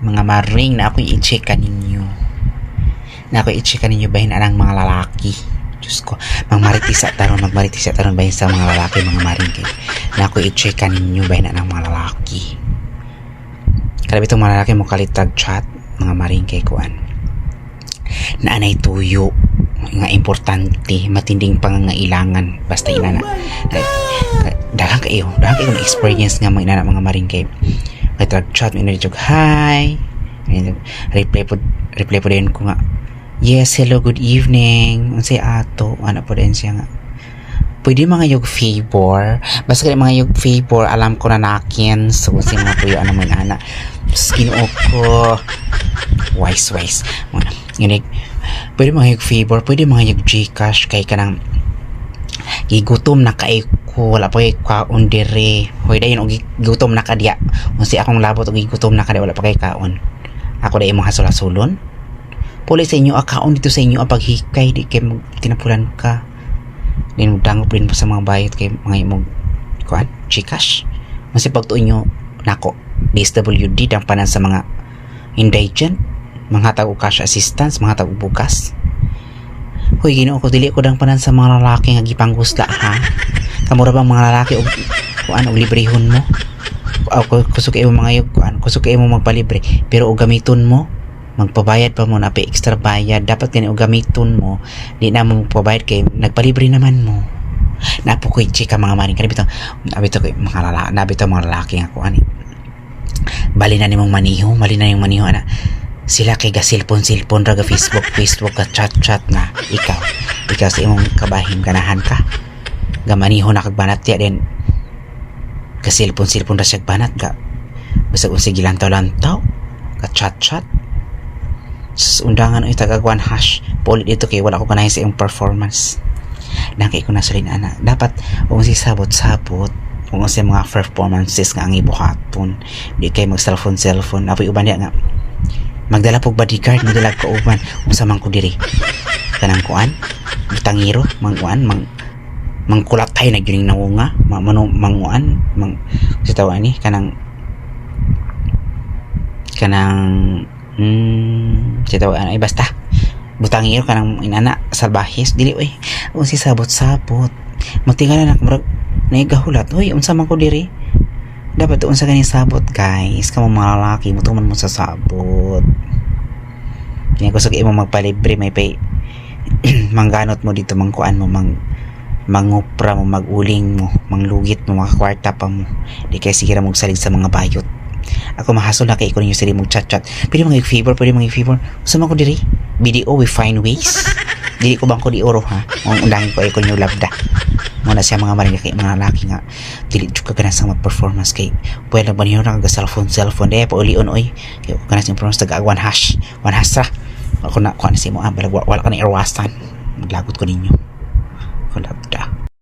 mga maring na ako i-check ninyo. Na ako i-check ninyo bahin anang mga lalaki. Diyos ko, magmaritisa taron bahin sa mga lalaki, mga maring kay. Na ako i-check ninyo bahin anang mga lalaki. Kada bitong mga lalaki mo kalitag chat, mga maring kay kuan. Na anay tuyo nga importante, matinding pangangailangan basta inana. Daghang kayo na experience nga mga inana mga maring kay. Kay chat mo inadjog hi. Reply po din ko nga. Yes, hello, good evening. Unsay ato, ana po din siya nga. Pwede mga yung favor. Basta kaya mga yung favor, alam ko na nakin. So, kasi mga puyo, ano man, ana. Skin ko. Wise. Yun, pwede mga yung favor, pwede mga yung Gcash, kay ka nang gigutom na kay ko. Wala pa kay kaon dire. Hoy, dayon, gigutom na ka diya. Kasi akong labot, gigutom na ka diya, wala pa kay kaon. Ako dayon mga hasula-sulon. Puli sa inyo, akaon dito sa inyo, paghikay, di kay tinapulan ka. Then dangop rin po sa mga bayad kay mga imong kuan Gcash. Kasi pagtuon nyo nako DSWD dang panan sa mga indigent, mga tao cash assistance, mga tao bukas. Hoy Ginoo ko, dili ko dang panan sa mga lalaki nga gipanggusla ha. Kamura bang mga lalaki og kuan og librehon mo? Kusog kayo mga yug kuan, kusog kayo mo magpalibre pero og gamiton mo magpabayad pa mo na pa extra bayad, dapat kani og gamiton mo, di na mo magpabayad kay nagpalibre naman mo. Napo ko chika mga maring kanibito ko mga lalaki nga ko ani. Bali na nimong maniho ana. Sila kay ga cellphone ra ga Facebook ka chat na ikaw sa imong kabahin ganahan ka. Ga maniho na kag banat ya den. Ka cellphone ra siya banat ga. Basta kung sige lantaw ka chat undangan ay tagagwan hash polit dito kay wala ko kanahin sa iyong performance na kay ko na salin ana dapat kung si sabot kung sa mga performances nga ang ibuhaton di kay mag cellphone apoy uban nga magdala pog bodyguard magdala ko uban unsa man ko diri kanang kuan butangiro mangkulatay na gyud nawunga manguan sa tawa ni kanang sitaw ay basta butangiro kanang inana salbahis dili oy kung si sabot matingalan nak murag naigahulat oy unsa man ko diri dapat unsa gani sabot guys kamo mga lalaki mutuman mo sa sabot kaya ko sa imo magpalibre may pay mangganot mo dito mangkuan mo mangupra mo maguling mo manglugit mo makakwarta pa mo di kay sige ra mo salig sa mga bayot. Ako mahasol na kay ko ninyo sila mong chat pwede mga favor usama ko diri BDO we find ways dili ko bang ko di oro ha ang undangin ko ay ko ninyo labda muna siya mga maring kay mga lalaki nga dili jud ka ganang mag performance kay pwede ba niyo na cellphone de pa ulion oy kay ko ganang performance taga one hash ra ako na kuan si mo balag wala ka na irwasan maglagot ko ninyo kulab